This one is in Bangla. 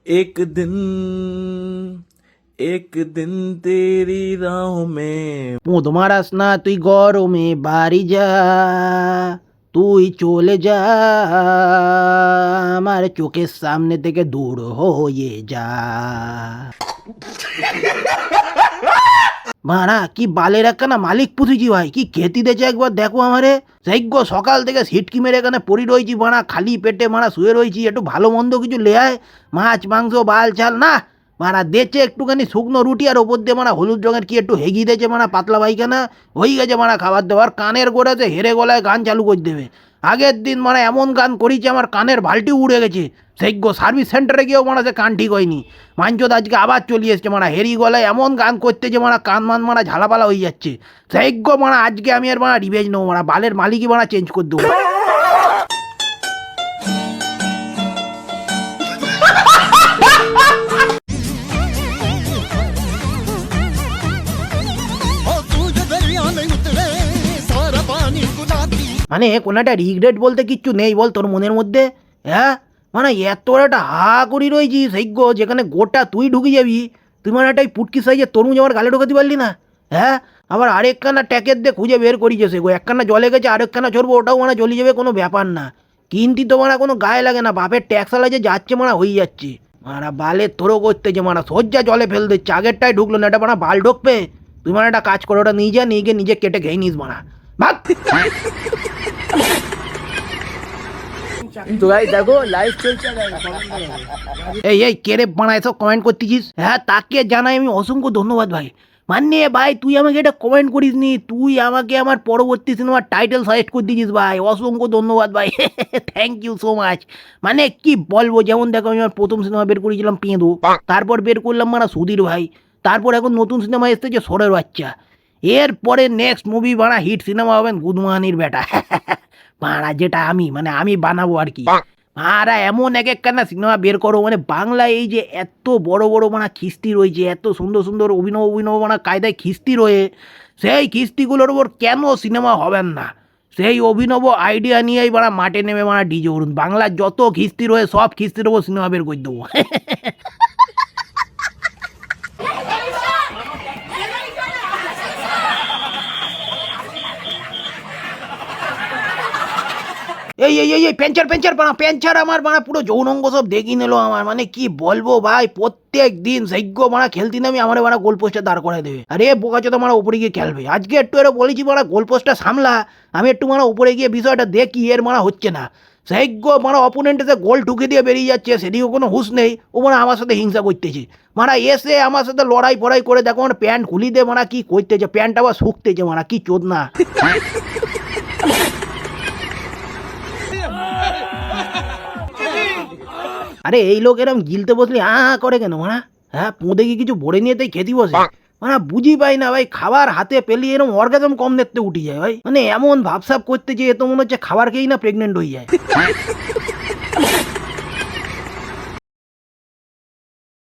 एक दिन एक दिन तेरी राहों में পোঁদ মারাস না তুই গরমে বাড়ি যা, তুই চলে যা আমার চোখের সামনে থেকে দূর হয়ে যা। মারা কি বালের একখানা মালিক পুঁথিছি ভাই, কি খেতি দেছে একবার দেখো আমারে। সেইগ সকাল থেকে সিটকি মেরে এখানে পড়ি রয়েছি মারা, খালি পেটে মারা শুয়ে রয়েছি, একটু ভালো মন্দ কিছু লেয়ায়, মাছ মাংস বাল চাল না মারা দেছে, একটুখানি শুকনো রুটি আর ওপর দিয়ে মারা হলুদ রঙের কি একটু হেগি দেছে মারা, পাতলা পায়খানা হয়ে গেছে মারা খাবার দাবার। কানের গোড়াতে হেরে গলায় গান চালু করে দেবে। আগের দিন মারা এমন গান করেছে আমার কানের বালটি উড়ে গেছে। সেইগ সার্ভিস সেন্টারে গিয়েও মারা সে কান ঠিক হয়নি। মাঞ্চদ আজকে আবার চলে এসছে মারা, হেরি গলায় এমন গান করতে যে মারা কান মান মারা ঝালাপালা হয়ে যাচ্ছে। সেইগ মারা আজকে আমি আর মারা রিভেঞ্জ নেবো মারা, বালের মালিকই মারা চেঞ্জ করে দেবো। মানে কোনো একটা রিগ্রেট বলতে কিচ্ছু নেই বল তোর মনের মধ্যে? হ্যাঁ মানে এত একটা হা করি রয়েছি সেইগ, যেখানে গোটা তুই ঢুকে যাবি, তুই মানে একটা পুটকি সাইজের তরমুজ আমার গালে ঢোকাতে পারলি না। হ্যাঁ আবার আরেকখানা ট্যাকের দিয়ে খুঁজে বের করিছে সে গো, একখানা জলে গেছে আরেকখানা ছড়বো, ওটাও মানে জ্বলে যাবে, কোনো ব্যাপার না। কিন্তু তো মানে কোনো গায়ে লাগে না, বাপের ট্যাক্সালা যে যাচ্ছে মানে হয়ে যাচ্ছে মারা, বালে তোরও করতেছে মারা, সজ্জা জলে ফেল দিচ্ছে, আগেরটাই ঢুকলো না, এটা মানে বাল ঢুকবে। তুই মানে একটা কাজ করো, ওটা নিয়ে যা, নিয়ে গিয়ে নিজে কেটে খেয়ে নিস মারা, ভাগ। তো গাইস দেখো লাইভ চলছে। এই এই কে রে বানা এসব কমেন্ট করতেছিস? হ্যাঁ তাকে জানাই আমি অসংখ্য ধন্যবাদ ভাই। মানে ভাই তুই আমাকে এটা কমেন্ট করিস নি, তুই আমাকে আমার পরবর্তী সিনেমার টাইটেল সাজেস্ট করে দিয়েছিস ভাই, অসংখ্য ধন্যবাদ ভাই। Thank you so much. মানে কি বলবো, যেমন দেখো আমি আমার প্রথম সিনেমা বের করেছিলাম পেঁদু, তারপর বের করলাম মানে সুধীর ভাই, তারপর এখন নতুন সিনেমা এসেছে সোরের বাচ্চা, এরপরে নেক্সট মুভি বানা হিট সিনেমা হবেন গুদমানির বেটা। বাড়া যেটা আমি মানে আমি বানাবো আর কি। মারা এমন এক একখানা সিনেমা বের করো মানে বাংলায় এই যে এত বড় বড় মানে খিস্তি রয়েছে, এত সুন্দর সুন্দর অভিনব মানে কায়দায় খিস্তি রয়ে, সেই খিস্তিগুলোর ওপর কেন সিনেমা হবেন না? সেই অভিনব আইডিয়া নিয়েই মানে মাঠে নেমে মানে ডিজে উড়ুন, বাংলার যত খিস্তি রয়ে সব খিস্তির ওপর সিনেমা বের করে দেবো। এই এই এই পেঞ্চার বানা, পেঞ্চার আমার বানা পুরো যৌনঙ্গ সব দেখি নিল আমার, মানে কি বলবো ভাই, প্রত্যেক দিন সেইগ্য মারা খেলতে নামি আমার বানা গোল পোস্টে দাঁড় করে দেবে। আরে বোকাচো তো মারা উপরে গিয়ে খেলবে, আজকে একটু এরা বলেছি মারা গোল পোস্টটা সামলা, আমি একটু মারা উপরে গিয়ে বিষয়টা দেখি, এর মারা হচ্ছে না। সেইগ্য মারা অপোনেন্ট এসে গোল ঢুকে দিয়ে বেরিয়ে যাচ্ছে, সেদিকেও কোনো হুঁশ নেই, ও মানে আমার সাথে হিংসা করতেছে মারা, এসে আমার সাথে লড়াই ফড়াই করে দেখো মানে প্যান্ট খুলি দে মারা, কি করতেছে প্যান্ট আবার শুকতেছে মারা, কি চোদ না। আরে এই লোক এরম গিলতে বসলে করে কেন মানা? হ্যাঁ পোঁদে কি কিছু ভরে নিয়ে তাই খেতে বসে মানে, বুঝি পাই না ভাই, খাবার হাতে পেলে এরকম অর্গাজম কম দেখতে উঠে যায় ভাই, মানে এমন ভাবসাব করতে যে এত মনে হচ্ছে খাবার খেয়েই না প্রেগনেন্ট হয়ে যায়।